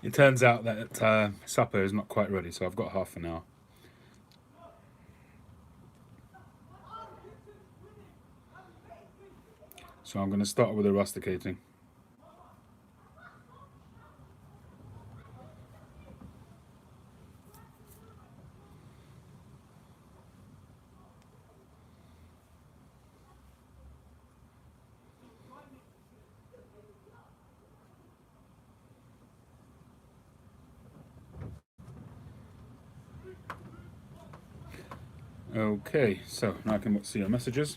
It turns out that supper is not quite ready, so I've got half an hour. So I'm going to start with the rusticating. Okay, so now I can see your messages.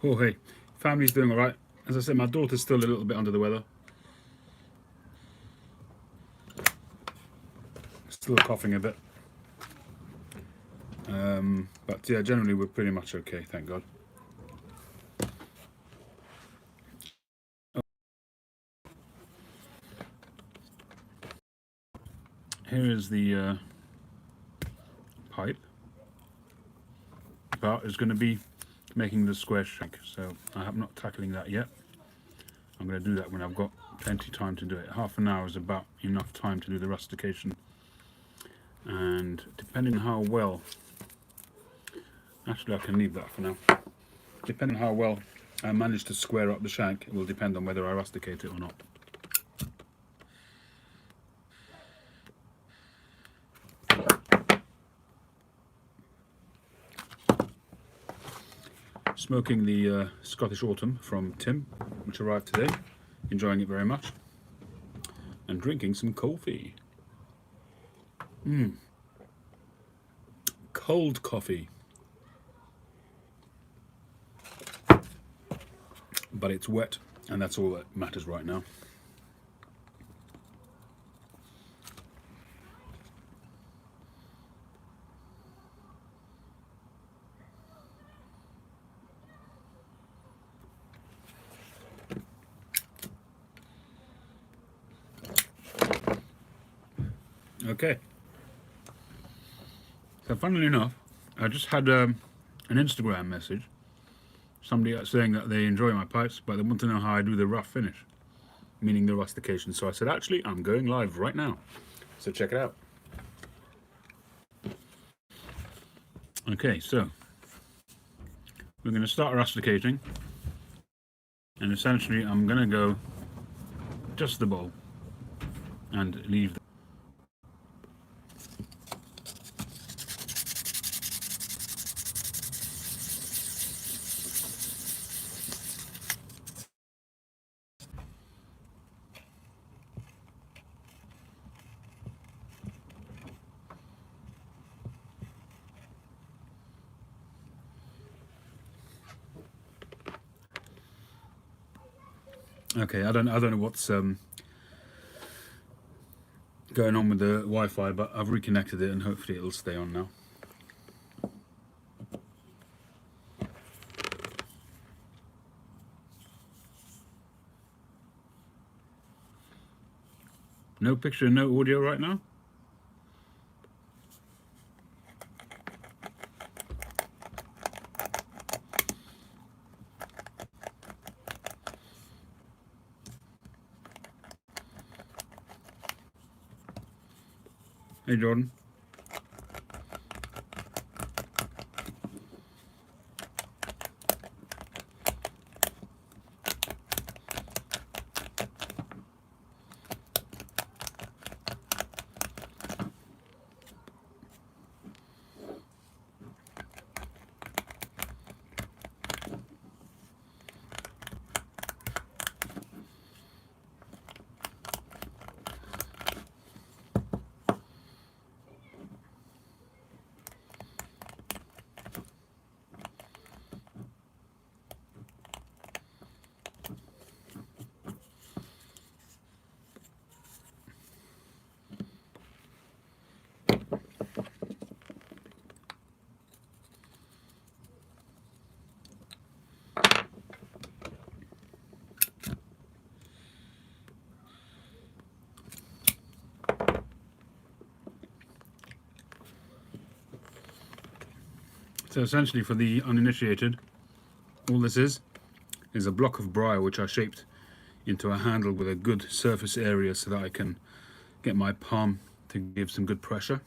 Oh, hey, family's doing all right. As I said, my daughter's still a little bit under the weather. Still coughing a bit. But yeah, generally we're pretty much okay, thank God. Here is the pipe. But it's going to be making the square shank, so I'm not tackling that yet. I'm going to do that when I've got plenty of time to do it. Half an hour is about enough time to do the rustication. And depending on how well, actually I can leave that for now. Depending on how well I manage to square up the shank, it will depend on whether I rusticate it or not. Smoking the Scottish Autumn from Tim, which arrived today. Enjoying it very much. And drinking some coffee. Cold coffee. But it's wet, and that's all that matters right now. Okay. So funnily enough, I just had an Instagram message. Somebody saying that they enjoy my pipes, but they want to know how I do the rough finish, meaning the rustication. So I said, actually, I'm going live right now. So check it out. Okay, so we're going to start rusticating. And essentially, I'm going to go just the bowl and leave the Okay, I don't know what's going on with the Wi-Fi, but I've reconnected it and hopefully it'll stay on now. No picture, no audio right now? Hey, Jordan. So essentially, for the uninitiated, all this is a block of briar which I shaped into a handle with a good surface area so that I can get my palm to give some good pressure.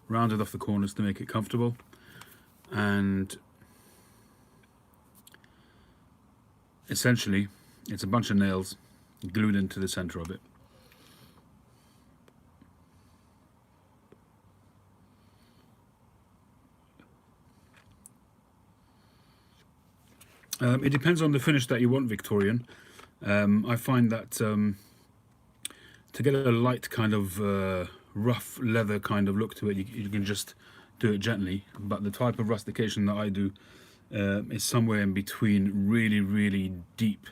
Rounded off the corners to make it comfortable, and essentially it's a bunch of nails glued into the center of it. It depends on the finish that you want, Victorian. I find that to get a light kind of rough leather kind of look to it, you can just do it gently, but the type of rustication that I do is somewhere in between really deep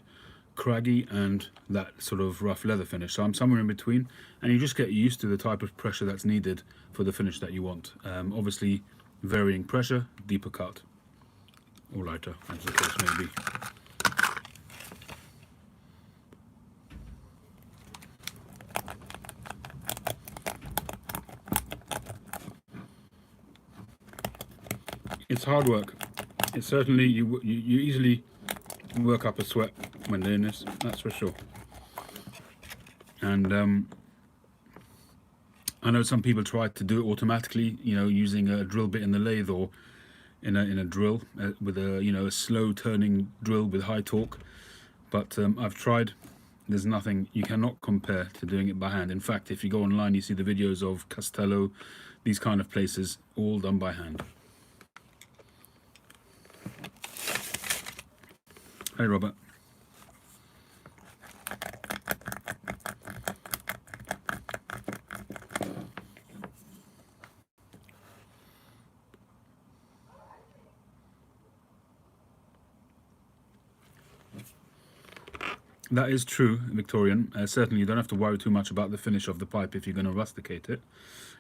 craggy and that sort of rough leather finish. So I'm somewhere in between, and you just get used to the type of pressure that's needed for the finish that you want. Obviously varying pressure, deeper cut or lighter, as the case may be. It's hard work. It's certainly, you easily work up a sweat when doing this, that's for sure. And I know some people try to do it automatically, you know, using a drill bit in the lathe or in a drill with a, you know, a slow turning drill with high torque. But I've tried. There's nothing, you cannot compare to doing it by hand. In fact, if you go online, you see the videos of Castello, these kind of places, all done by hand. Hey, Robert. That is true, Victorian. Certainly you don't have to worry too much about the finish of the pipe if you're going to rusticate it.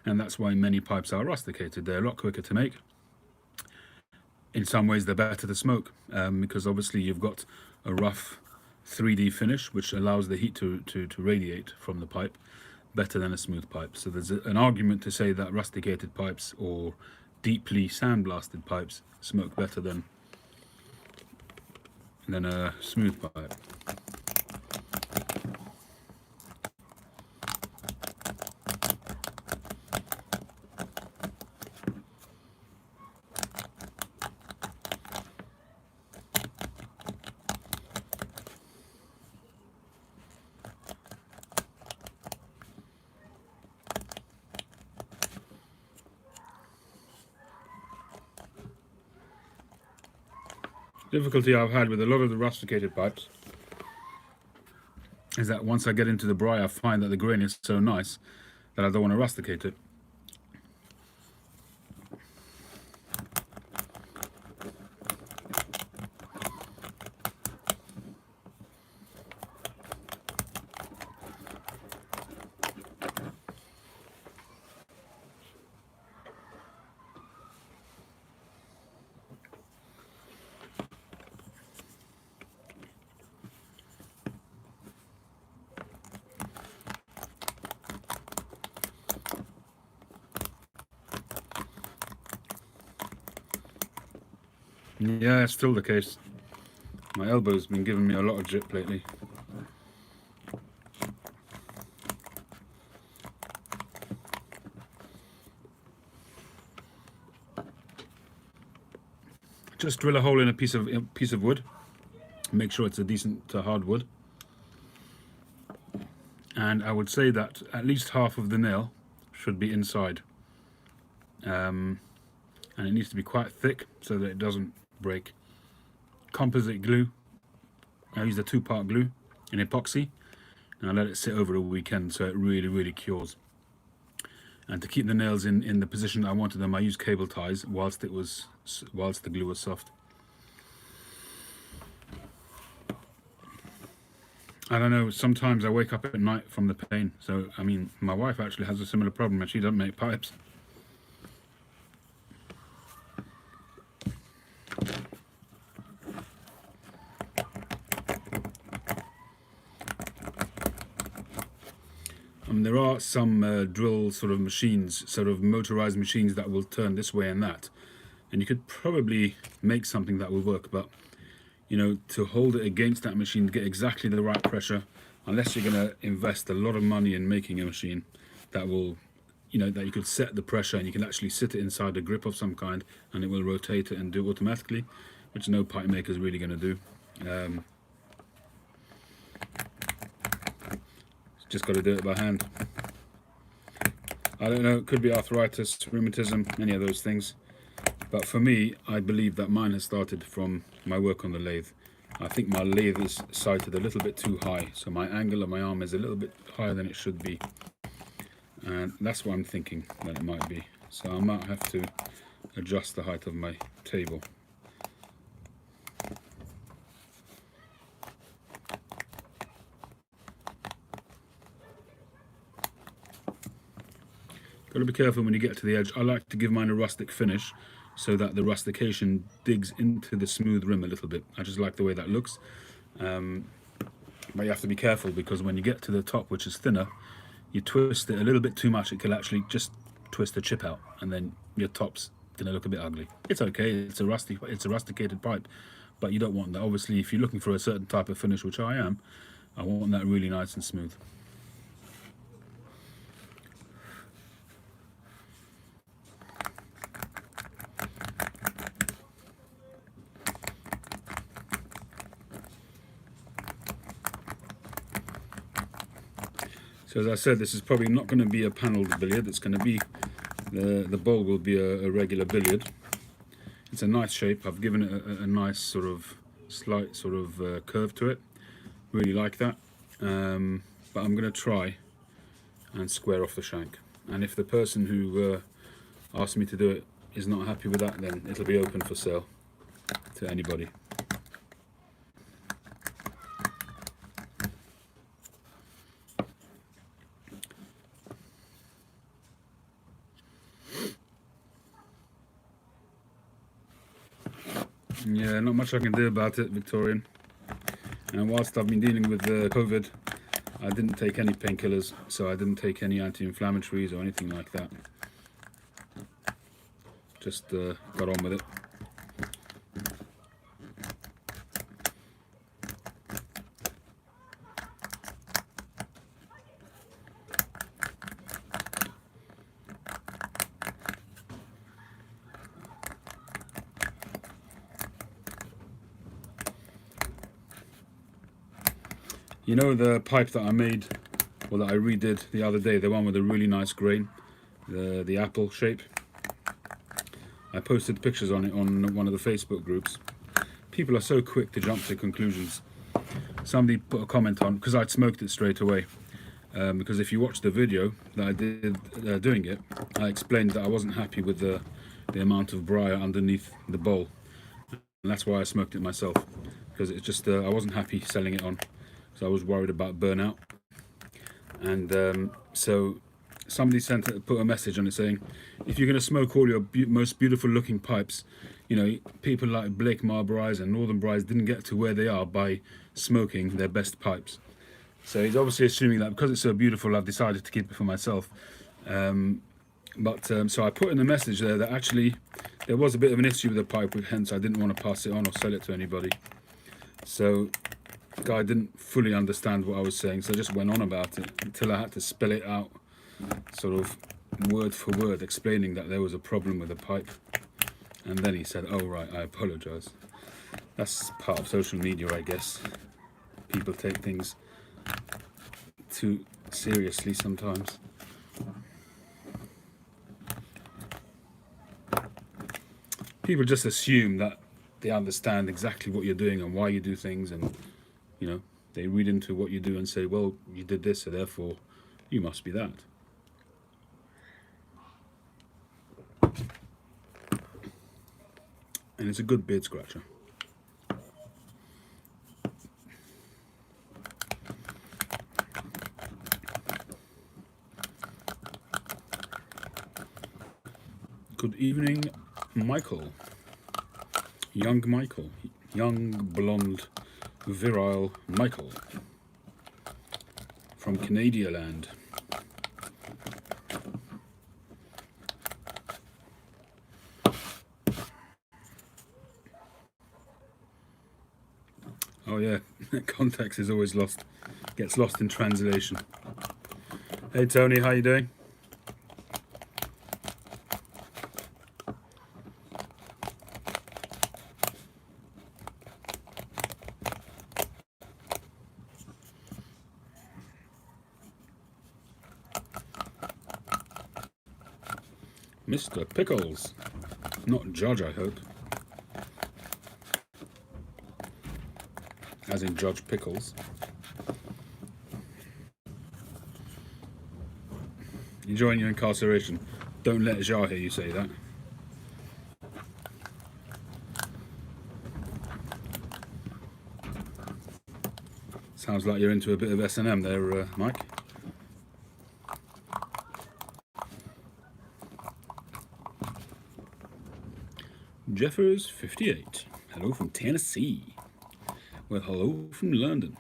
And that's why many pipes are rusticated. They're a lot quicker to make. In some ways they're better to smoke, because obviously you've got a rough 3D finish which allows the heat to radiate from the pipe better than a smooth pipe. So there's an argument to say that rusticated pipes or deeply sandblasted pipes smoke better than a smooth pipe. Difficulty I've had with a lot of the rusticated pipes is that once I get into the briar, I find that the grain is so nice that I don't want to rusticate it. Yeah, it's still the case. My elbow's been giving me a lot of jip lately. Just drill a hole in a piece of wood. Make sure it's a decent hard wood. And I would say that at least half of the nail should be inside. And it needs to be quite thick so that it doesn't break. Composite glue. I used a 2-part glue in epoxy, and I let it sit over a weekend so it really cures. And to keep the nails in the position I wanted them, I used cable ties whilst the glue was soft. I don't know, sometimes I wake up at night from the pain. So, I mean, my wife actually has a similar problem and she doesn't make pipes. There are some drill sort of machines, sort of motorized machines that will turn this way and that. and you could probably make something that will work, but you know, to hold it against that machine to get exactly the right pressure, unless you're going to invest a lot of money in making a machine that will, you know, that you could set the pressure and you can actually sit it inside a grip of some kind and it will rotate it and do it automatically, which no pipe maker is really going to do. Just got to do it by hand. I don't know, it could be arthritis, rheumatism, any of those things. But for me, I believe that mine has started from my work on the lathe. I think my lathe is sighted a little bit too high, so my angle of my arm is a little bit higher than it should be. And that's what I'm thinking that it might be. So I might have to adjust the height of my table. Got to be careful when you get to the edge. I like to give mine a rustic finish so that the rustication digs into the smooth rim a little bit. I just like the way that looks. But you have to be careful, because when you get to the top, which is thinner, you twist it a little bit too much, it can actually just twist the chip out, and then your top's gonna look a bit ugly. It's okay, it's a rusticated pipe, but you don't want that. Obviously, if you're looking for a certain type of finish, which I am, I want that really nice and smooth. So as I said, this is probably not going to be a panelled billiard. It's going to be, the bowl will be a regular billiard. It's a nice shape. I've given it a nice sort of slight sort of curve to it. Really like that. But I'm going to try and square off the shank. And if the person who asked me to do it is not happy with that, then it'll be open for sale to anybody. Yeah, not much I can do about it, Victorian. And whilst I've been dealing with COVID, I didn't take any painkillers, so I didn't take any anti-inflammatories or anything like that. Just got on with it. You know the pipe that I made, or that I redid the other day, the one with a really nice grain, the apple shape? I posted pictures on it on one of the Facebook groups. People are so quick to jump to conclusions. Somebody put a comment on, because I'd smoked it straight away, because if you watch the video that I did doing it, I explained that I wasn't happy with the amount of briar underneath the bowl, and that's why I smoked it myself, because it's just I wasn't happy selling it on. So I was worried about burnout, and so somebody put a message on it saying, if you're going to smoke all your most beautiful looking pipes, you know, people like Blake Marlboroughs and Northern Briars didn't get to where they are by smoking their best pipes. So he's obviously assuming that because it's so beautiful, I've decided to keep it for myself. So I put in a message there that actually there was a bit of an issue with the pipe, hence I didn't want to pass it on or sell it to anybody. So the guy didn't fully understand what I was saying, so I just went on about it until I had to spell it out, sort of word for word, explaining that there was a problem with the pipe. And then he said, oh right, I apologize. That's part of social media, I guess. People take things too seriously sometimes. People just assume that they understand exactly what you're doing and why you do things, and you know, they read into what you do and say, well, you did this, so therefore you must be that. And it's a good beard scratcher. Good evening, Michael. Young Michael. Young, blonde, virile Michael. From Canada land. Oh yeah, context is always lost. Gets lost in translation. Hey Tony, how you doing? Mr. Pickles. Not Judge, I hope. As in Judge Pickles. Enjoying your incarceration. Don't let Jar hear you say that. Sounds like you're into a bit of S&M there, Mike. Jeffers 58. Hello from Tennessee. Well, hello from London.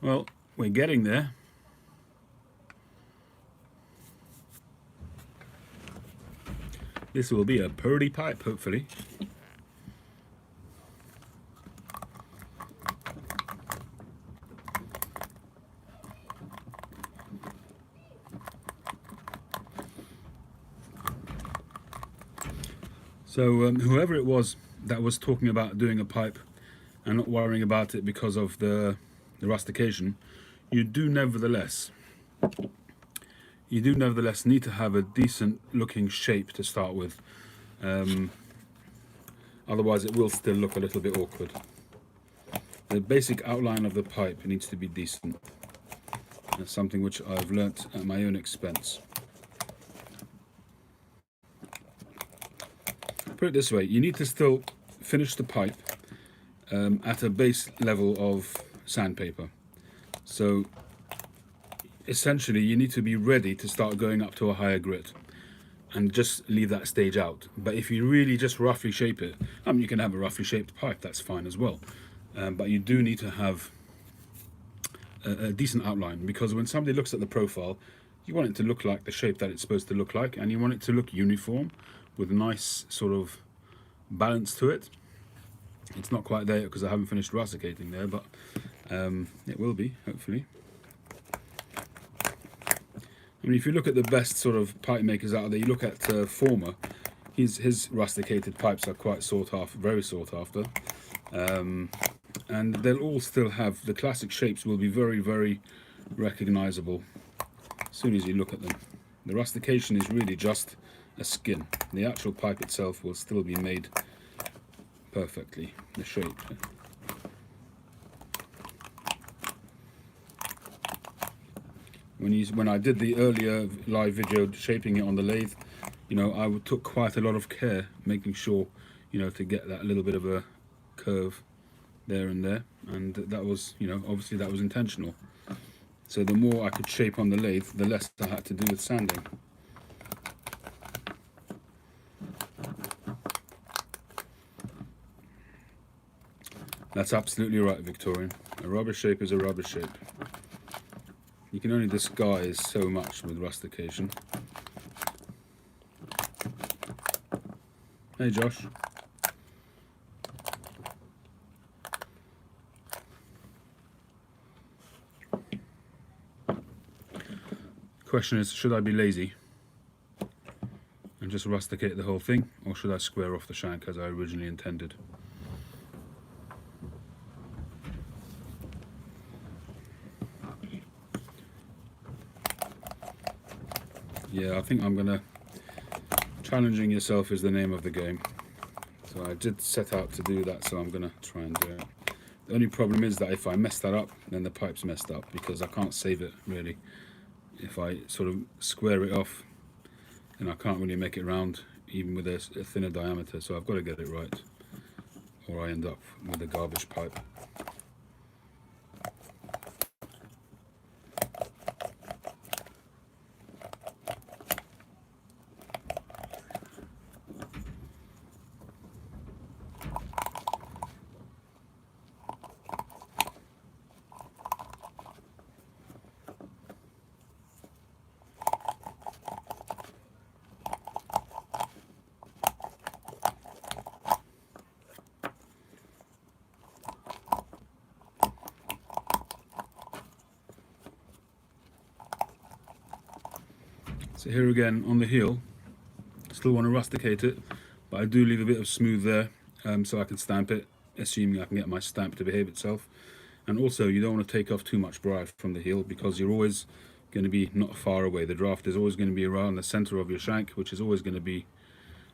Well, we're getting there. This will be a purdy pipe, hopefully. So whoever it was that was talking about doing a pipe and not worrying about it because of the rustication, you do nevertheless need to have a decent looking shape to start with. Otherwise it will still look a little bit awkward. The basic outline of the pipe needs to be decent. That's something which I've learnt at my own expense. Put it this way, you need to still finish the pipe at a base level of sandpaper. So essentially you need to be ready to start going up to a higher grit and just leave that stage out. But if you really just roughly shape it, you can have a roughly shaped pipe, that's fine as well. But you do need to have a decent outline, because when somebody looks at the profile, you want it to look like the shape that it's supposed to look like, and you want it to look uniform with a nice sort of balance to it. It's not quite there because I haven't finished rusticating there, but it will be, hopefully. I mean, if you look at the best sort of pipe makers out there, you look at Former, his rusticated pipes are quite sought after, very sought after. And they'll all still have, the classic shapes will be very, very recognizable as soon as you look at them. The rustication is really just a skin. The actual pipe itself will still be made perfectly, the shape. When I did the earlier live video shaping it on the lathe, you know, I took quite a lot of care making sure, you know, to get that little bit of a curve there and there, and that was, you know, obviously that was intentional. So the more I could shape on the lathe, the less I had to do with sanding. That's absolutely right, Victorian. A rubber shape is a rubber shape. You can only disguise so much with rustication. Hey Josh. Question is, should I be lazy and just rusticate the whole thing, or should I square off the shank as I originally intended? Yeah, I think I'm gonna... Challenging yourself is the name of the game. So I did set out to do that, so I'm gonna try and do it. The only problem is that if I mess that up, then the pipe's messed up, because I can't save it, really. If I sort of square it off, then I can't really make it round, even with a thinner diameter, so I've got to get it right, or I end up with a garbage pipe. So here again on the heel, still want to rusticate it, but I do leave a bit of smooth there so I can stamp it, assuming I can get my stamp to behave itself. And also you don't want to take off too much braille from the heel, because you're always going to be not far away. The draft is always going to be around the center of your shank, which is always going to be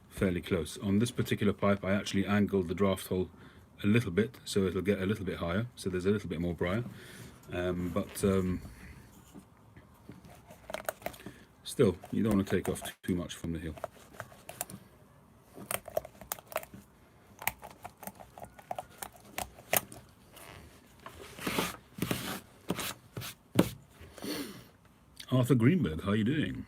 fairly close. On this particular pipe I actually angled the draft hole a little bit so it'll get a little bit higher, so there's a little bit more braille, but still you don't want to take off too much from the heel. Arthur Greenberg, how are you doing?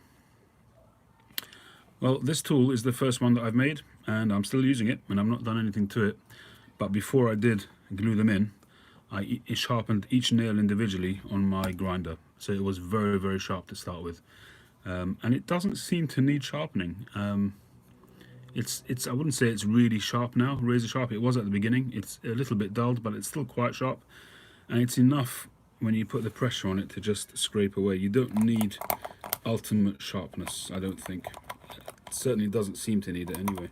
Well, this tool is the first one that I've made, and I'm still using it, and I've not done anything to it. But before I did glue them in, I sharpened each nail individually on my grinder, so it was very, very sharp to start with. And it doesn't seem to need sharpening. It's I wouldn't say it's really sharp now, razor sharp. It was at the beginning. It's a little bit dulled, but it's still quite sharp, and it's enough when you put the pressure on it to just scrape away. You don't need ultimate sharpness, I don't think. It certainly doesn't seem to need it anyway.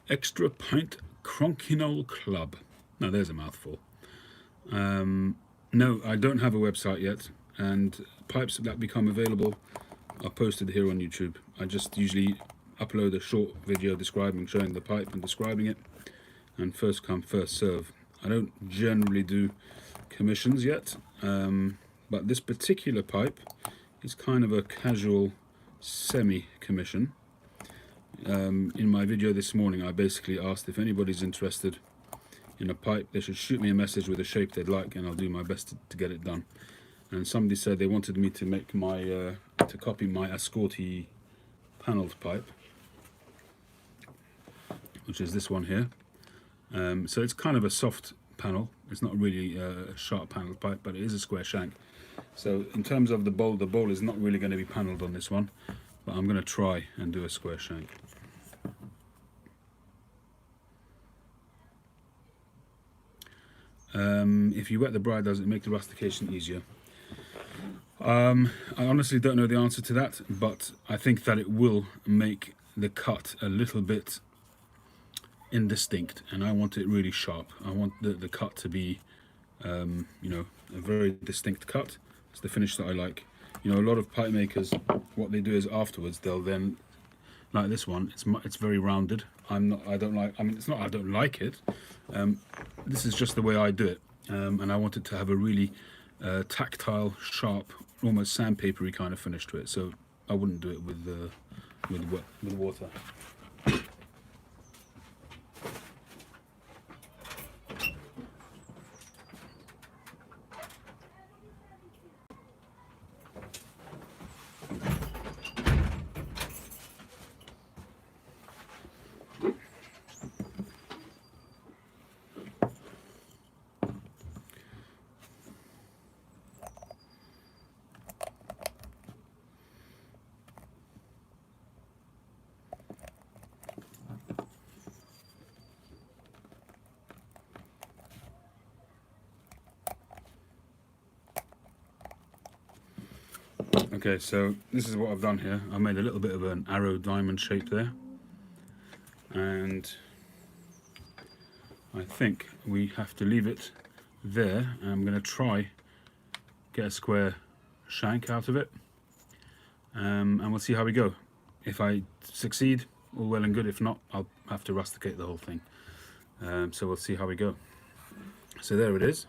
Extra Pint Cronkinol Club. Now there's a mouthful. No, I don't have a website yet, and pipes that become available are posted here on YouTube. I just usually upload a short video showing the pipe and describing it, and first come first serve. I don't generally do commissions yet, but this particular pipe is kind of a casual semi-commission. In my video this morning I basically asked if anybody's interested in a pipe, they should shoot me a message with a shape they'd like, and I'll do my best to get it done. And somebody said they wanted me to make my to copy my Ascorti panelled pipe, which is this one here. So it's kind of a soft panel. It's not really a sharp panelled pipe, but it is a square shank. So in terms of the bowl is not really going to be panelled on this one, but I'm going to try and do a square shank. If you wet the braille, does it make the rustication easier? I honestly don't know the answer to that, but I think that it will make the cut a little bit indistinct, and I want it really sharp. I want the cut to be, you know, a very distinct cut. It's the finish that I like. You know, a lot of pipe makers, what they do is afterwards they'll then, like this one, it's very rounded. I don't like. I mean, it's not I don't like it. This is just the way I do it, and I want it to have a really tactile, sharp, almost sandpapery kind of finish to it. So I wouldn't do it with water. Okay, so this is what I've done here. I made a little bit of an arrow diamond shape there, and I think we have to leave it there. I'm going to try get a square shank out of it, and we'll see how we go. If I succeed, all well and good. If not, I'll have to rusticate the whole thing. So we'll see how we go. So there it is.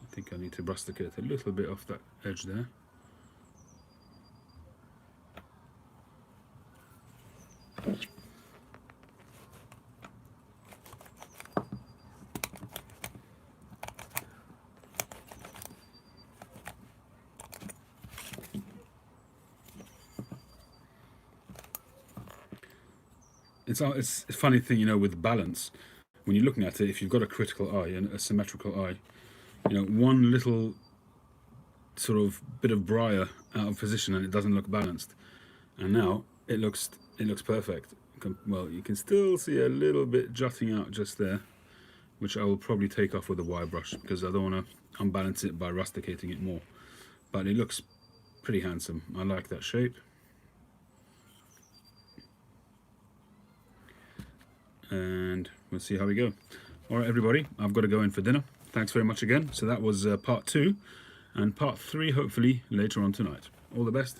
I think I need to rusticate a little bit off that edge there. It's a funny thing, you know, with balance. when you're looking at it, if you've got a critical eye and a symmetrical eye, you know, one little sort of bit of briar out of position and it doesn't look balanced. And now it looks perfect. Well, you can still see a little bit jutting out just there, which I will probably take off with a wire brush because I don't want to unbalance it by rusticating it more. But it looks pretty handsome. I like that shape. And we'll see how we go. All right, everybody, I've got to go in for dinner. Thanks very much again. So that was part 2, and part 3 hopefully later on tonight. All the best.